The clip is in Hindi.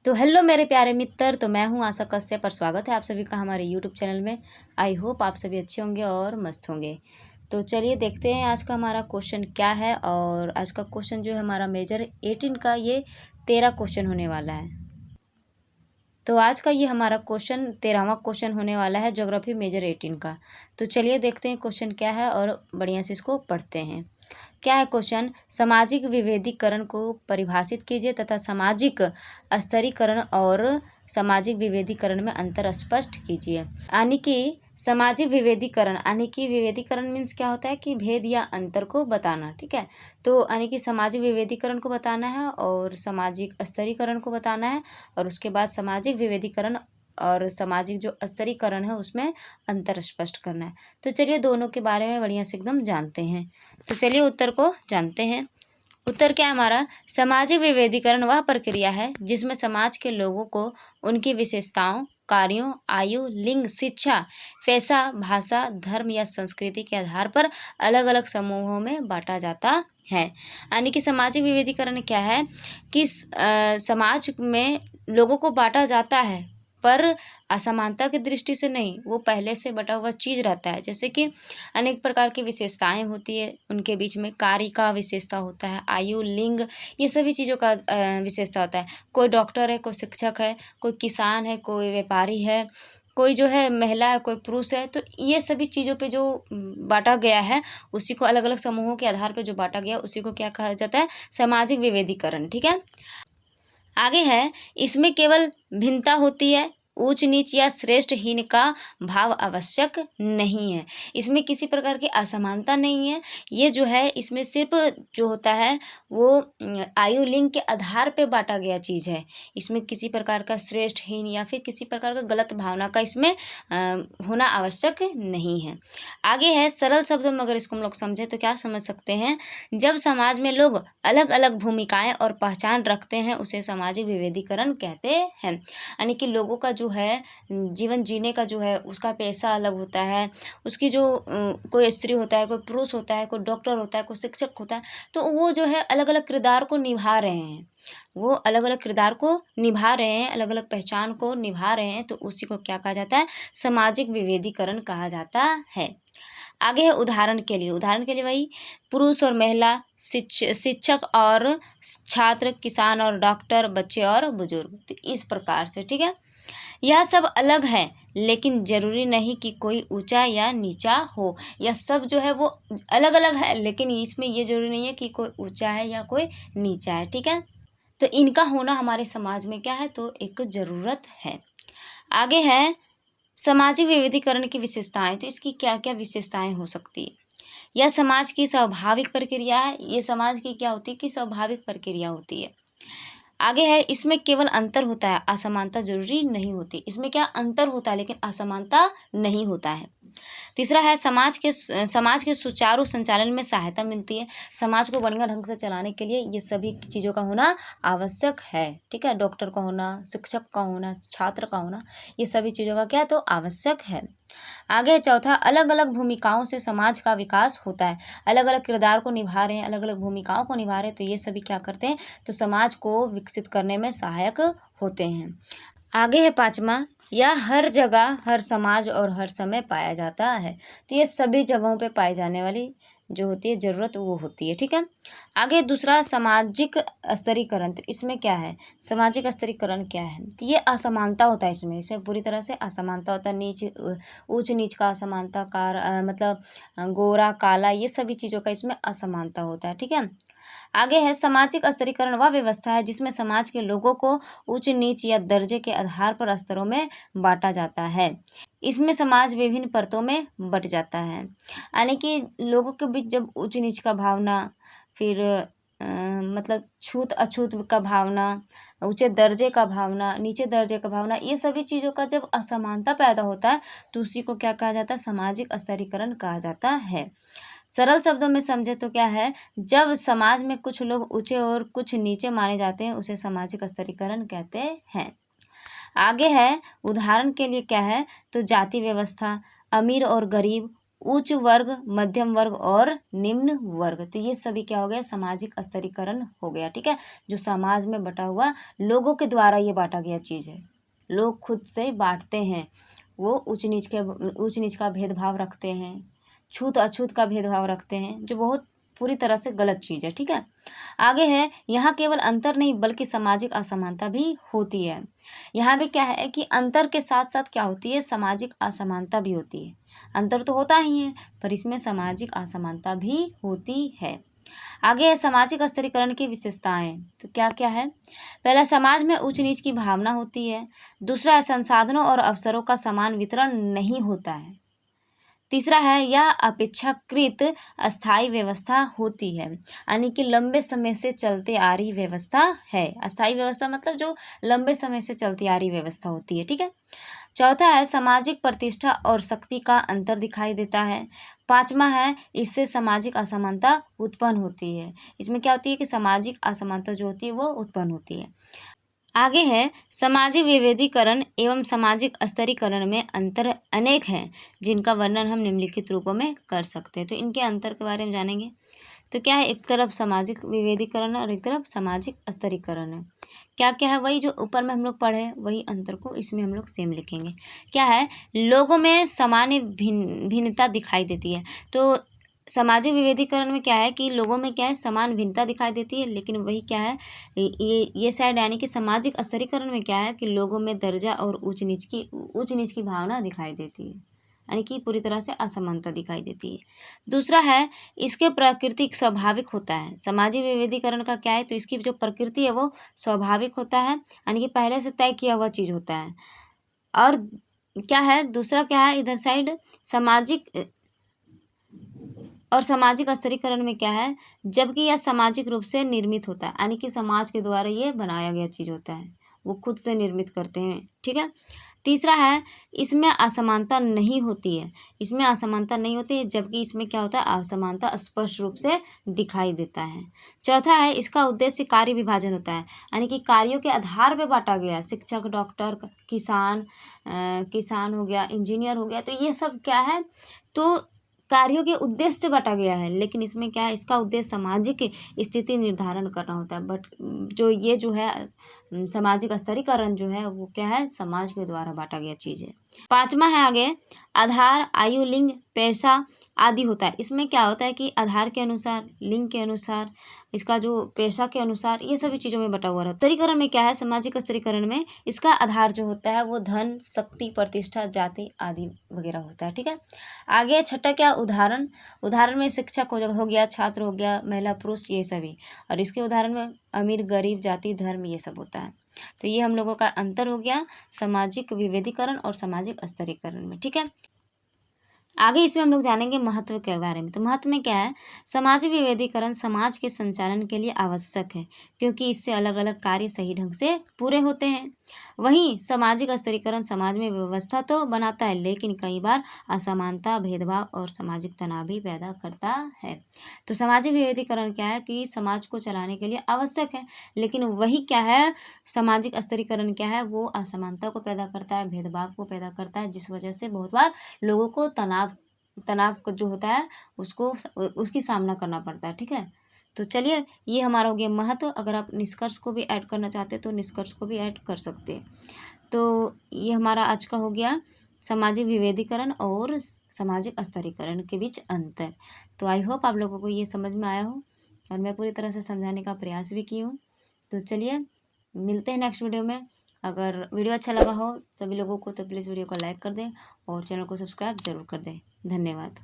तो हेलो मेरे प्यारे मित्र, तो मैं हूं आशा कश्यप पर स्वागत है आप सभी का हमारे यूट्यूब चैनल में। आई होप आप सभी अच्छे होंगे और मस्त होंगे। तो चलिए देखते हैं आज का हमारा क्वेश्चन क्या है। और आज का क्वेश्चन जो है हमारा मेजर 18 का ये 13 क्वेश्चन होने वाला है। तो आज का ये हमारा क्वेश्चन 13वां क्वेश्चन होने वाला है ज्योग्राफी मेजर 18 का। तो चलिए देखते हैं क्वेश्चन क्या है और बढ़िया से इसको पढ़ते हैं। क्या है क्वेश्चन? सामाजिक विभेदीकरण को परिभाषित कीजिए तथा सामाजिक स्तरीकरण और सामाजिक विभेदीकरण में अंतर स्पष्ट कीजिए। यानी कि सामाजिक विभेदीकरण, यानी कि विभेदीकरण मीन्स क्या होता है कि भेद या अंतर को बताना। ठीक है, तो यानी कि सामाजिक विभेदीकरण को बताना है और सामाजिक स्तरीकरण को बताना है, और उसके बाद सामाजिक विभेदीकरण और सामाजिक जो स्तरीकरण है उसमें अंतर स्पष्ट करना है। तो चलिए दोनों के बारे में बढ़िया से एकदम जानते हैं। तो चलिए उत्तर को जानते हैं। उत्तर क्या है हमारा? सामाजिक विभेदीकरण वह प्रक्रिया है जिसमें समाज के लोगों को उनकी विशेषताओं, कार्यों, आयु, लिंग, शिक्षा, पेशा, भाषा, धर्म या संस्कृति के आधार पर अलग अलग समूहों में बांटा जाता है। यानी कि सामाजिक विभेदीकरण क्या है कि समाज में लोगों को बांटा जाता है, पर असमानता की दृष्टि से नहीं, वो पहले से बटा हुआ चीज़ रहता है। जैसे कि अनेक प्रकार की विशेषताएं होती है, उनके बीच में कार्य का विशेषता होता है, आयु, लिंग, ये सभी चीज़ों का विशेषता होता है। कोई डॉक्टर है, कोई शिक्षक है, कोई किसान है, कोई व्यापारी है, कोई जो है महिला है, कोई पुरुष है। तो ये सभी चीज़ों पे जो बांटा गया है, उसी को अलग अलग समूहों के आधार पर जो बांटा गया उसी को क्या कहा जाता है? सामाजिक विभेदीकरण। ठीक है, आगे है, इसमें केवल भिन्नता होती है, ऊंच नीच या श्रेष्ठ हीन का भाव आवश्यक नहीं है। इसमें किसी प्रकार की असमानता नहीं है। ये जो है इसमें सिर्फ जो होता है वो आयु लिंग के आधार पे बांटा गया चीज़ है। इसमें किसी प्रकार का श्रेष्ठ हीन या फिर किसी प्रकार का गलत भावना का इसमें होना आवश्यक नहीं है। आगे है, सरल शब्दों में अगर इसको हम लोग समझें तो क्या समझ सकते हैं? जब समाज में लोग अलग अलग भूमिकाएं और पहचान रखते हैं उसे सामाजिक विभेदीकरण कहते हैं। यानी कि लोगों का जो है जीवन जीने का जो है उसका पेशा अलग होता है, उसकी जो कोई स्त्री होता है, कोई पुरुष होता है, कोई डॉक्टर होता है, कोई शिक्षक होता है, तो वो जो है अलग अलग किरदार को निभा रहे हैं। वो अलग अलग किरदार को निभा रहे हैं, अलग अलग पहचान को निभा रहे हैं, तो उसी को क्या कहा जाता है? सामाजिक विभेदीकरण कहा जाता है। आगे है उदाहरण के लिए वही पुरुष और महिला, शिक्षक और छात्र, किसान और डॉक्टर, बच्चे और बुजुर्ग। तो इस प्रकार से, ठीक है, यह सब अलग है लेकिन जरूरी नहीं कि कोई ऊंचा या नीचा हो। यह सब जो है वो अलग अलग है, लेकिन इसमें ये जरूरी नहीं है कि कोई ऊंचा है या कोई नीचा है। ठीक है, तो इनका होना हमारे समाज में क्या है? तो एक ज़रूरत है। आगे है सामाजिक विविधीकरण की विशेषताएं। तो इसकी क्या क्या विशेषताएं हो सकती है? यह समाज की स्वाभाविक प्रक्रिया है। ये समाज की क्या होती है कि स्वाभाविक प्रक्रिया होती है। आगे है, इसमें केवल अंतर होता है, असमानता जरूरी नहीं होती। इसमें क्या अंतर होता है लेकिन असमानता नहीं होता है। तीसरा है, समाज के सुचारू संचालन में सहायता मिलती है। समाज को बढ़िया ढंग से चलाने के लिए ये सभी चीज़ों का होना आवश्यक है। ठीक है, डॉक्टर का होना, शिक्षक का होना, छात्र का होना, ये सभी चीज़ों का क्या है? तो आवश्यक है। आगे चौथा, अलग अलग भूमिकाओं से समाज का विकास होता है। अलग अलग किरदार को निभा रहे हैं, अलग अलग भूमिकाओं को निभा रहे हैं, तो ये सभी क्या करते हैं? तो समाज को विकसित करने में सहायक होते हैं। आगे है पांचवा, यह हर जगह, हर समाज और हर समय पाया जाता है। तो ये सभी जगहों पे पाई जाने वाली जो होती है ज़रूरत वो होती है। ठीक है, आगे दूसरा, सामाजिक स्तरीकरण। तो इसमें क्या है? सामाजिक स्तरीकरण क्या है? तो ये असमानता होता है। इसमें पूरी तरह से असमानता होता है। ऊंच नीच का असमानता, मतलब गोरा काला, ये सभी चीज़ों का इसमें असमानता होता है। ठीक है, आगे है, सामाजिक स्तरीकरण वह व्यवस्था है जिसमें समाज के लोगों को उच्च नीच या दर्जे के आधार पर स्तरों में बांटा जाता है। इसमें समाज विभिन्न परतों में बट जाता है। यानी कि लोगों के बीच जब उच्च नीच का भावना, फिर मतलब छूत अछूत का भावना, ऊंचे दर्जे का भावना, नीचे दर्जे का भावना, ये सभी चीज़ों का जब असमानता पैदा होता है तो उसी को क्या कहा जाता है? सामाजिक स्तरीकरण कहा जाता है। सरल शब्दों में समझे तो क्या है? जब समाज में कुछ लोग ऊंचे और कुछ नीचे माने जाते हैं उसे सामाजिक स्तरीकरण कहते हैं। आगे है, उदाहरण के लिए क्या है? तो जाति व्यवस्था, अमीर और गरीब, उच्च वर्ग, मध्यम वर्ग और निम्न वर्ग। तो ये सभी क्या हो गया, सामाजिक स्तरीकरण हो गया। ठीक है, जो समाज में बटा हुआ लोगों के द्वारा ये बांटा गया चीज़ है। लोग खुद से बांटते हैं, वो उच्च नीच का भेदभाव रखते हैं, छूत अछूत का भेदभाव रखते हैं, जो बहुत पूरी तरह से गलत चीज़ है। ठीक है, आगे है, यहाँ केवल अंतर नहीं बल्कि सामाजिक असमानता भी होती है। यहाँ भी क्या है कि अंतर के साथ साथ क्या होती है, सामाजिक असमानता भी होती है। अंतर तो होता ही है, पर इसमें सामाजिक असमानता भी होती है। आगे है सामाजिक स्तरीकरण की विशेषताएं। तो क्या क्या है, पहला, समाज में ऊंच नीच की भावना होती है। दूसरा, संसाधनों और अवसरों का समान वितरण नहीं होता है। तीसरा है, यह अपेक्षाकृत अस्थायी व्यवस्था होती है, यानी कि लंबे समय से चलते आ रही व्यवस्था है। अस्थायी व्यवस्था मतलब जो लंबे समय से चलती आ रही व्यवस्था होती है। ठीक है, चौथा है, सामाजिक प्रतिष्ठा और शक्ति का अंतर दिखाई देता है। पांचवा है, इससे सामाजिक असमानता उत्पन्न होती है। इसमें क्या होती है कि सामाजिक असमानता जो होती है वो उत्पन्न होती है। आगे है, सामाजिक विभेदीकरण एवं सामाजिक स्तरीकरण में अंतर अनेक हैं, जिनका वर्णन हम निम्नलिखित रूपों में कर सकते हैं। तो इनके अंतर के बारे में जानेंगे। तो क्या है, एक तरफ सामाजिक विभेदीकरण है और एक तरफ सामाजिक स्तरीकरण है। क्या क्या है, वही जो ऊपर में हम लोग पढ़े वही अंतर को इसमें हम लोग सेम लिखेंगे। क्या है, लोगों में सामान्य भिन्नता दिखाई देती है। तो सामाजिक विभेदीकरण में क्या है कि लोगों में क्या है, समान भिन्नता दिखाई देती है, लेकिन वही क्या है, ये साइड यानी कि सामाजिक स्तरीकरण में क्या है कि लोगों में दर्जा और ऊंच नीच की भावना दिखाई देती है, यानी कि पूरी तरह से असमानता दिखाई देती है। दूसरा है, इसके प्राकृतिक स्वाभाविक होता है। सामाजिक विभेदीकरण का क्या है, तो इसकी जो प्रकृति है वो स्वाभाविक होता है, यानी कि पहले से तय किया हुआ चीज़ होता है। और क्या है, दूसरा क्या है, इधर साइड सामाजिक स्तरीकरण में क्या है, जबकि यह सामाजिक रूप से निर्मित होता है, यानी कि समाज के द्वारा ये बनाया गया चीज़ होता है, वो खुद से निर्मित करते हैं। ठीक है, तीसरा है, इसमें असमानता नहीं होती है। इसमें असमानता नहीं होती है, जबकि इसमें क्या होता है, असमानता स्पष्ट रूप से दिखाई देता है। चौथा है, इसका उद्देश्य कार्य विभाजन होता है, यानी कि कार्यों के आधार पर बांटा गया। शिक्षक, डॉक्टर, किसान हो गया, इंजीनियर हो गया, तो ये सब क्या है, तो कार्यों के उद्देश्य से बांटा गया है। लेकिन इसमें क्या है, इसका उद्देश्य सामाजिक स्थिति निर्धारण करना होता है। बट जो ये जो है सामाजिक स्तरीकरण जो है वो क्या है, समाज के द्वारा बांटा गया चीज़ है। पांचवा है आगे, आधार, आयु, लिंग, पेशा आदि होता है। इसमें क्या होता है कि आधार के अनुसार, लिंग के अनुसार, इसका जो पेशा के अनुसार, ये सभी चीज़ों में बटा हुआ रहता है। स्तरीकरण में क्या है, सामाजिक स्तरीकरण में इसका आधार जो होता है वो धन, शक्ति, प्रतिष्ठा, जाति आदि वगैरह होता है। ठीक है, आगे छठा क्या, उदाहरण में शिक्षक हो गया, छात्र हो गया, महिला पुरुष, ये सभी। और इसके उदाहरण में अमीर गरीब, जाति धर्म, ये सब होता है। तो ये हम लोगों का अंतर हो गया सामाजिक विभेदीकरण और सामाजिक स्तरीकरण में। ठीक है, आगे इसमें हम लोग जानेंगे महत्व के बारे में। तो महत्व में क्या है, सामाजिक विभेदीकरण समाज के संचालन के लिए आवश्यक है, क्योंकि इससे अलग अलग कार्य सही ढंग से पूरे होते हैं। वहीं सामाजिक स्तरीकरण समाज में व्यवस्था तो बनाता है, लेकिन कई बार असमानता, भेदभाव और सामाजिक तनाव भी पैदा करता है। तो सामाजिक विभेदीकरण क्या है कि समाज को चलाने के लिए आवश्यक है, लेकिन वही क्या है, सामाजिक स्तरीकरण क्या है, वो असमानता को पैदा करता है, भेदभाव को पैदा करता है, जिस वजह से बहुत बार लोगों को तनाव को जो होता है उसको उसकी सामना करना पड़ता है। ठीक है, तो चलिए, ये हमारा हो गया महत्व। अगर आप निष्कर्ष को भी ऐड करना चाहते हैं तो निष्कर्ष को भी ऐड कर सकते हैं। तो ये हमारा आज का हो गया सामाजिक विभेदीकरण और सामाजिक स्तरीकरण के बीच अंतर। तो आई होप आप लोगों को ये समझ में आया हो, और मैं पूरी तरह से समझाने का प्रयास भी की हूँ। तो चलिए, मिलते हैं नेक्स्ट वीडियो में। अगर वीडियो अच्छा लगा हो सभी लोगों को तो प्लीज़ वीडियो को लाइक कर दें और चैनल को सब्सक्राइब जरूर कर दें। धन्यवाद।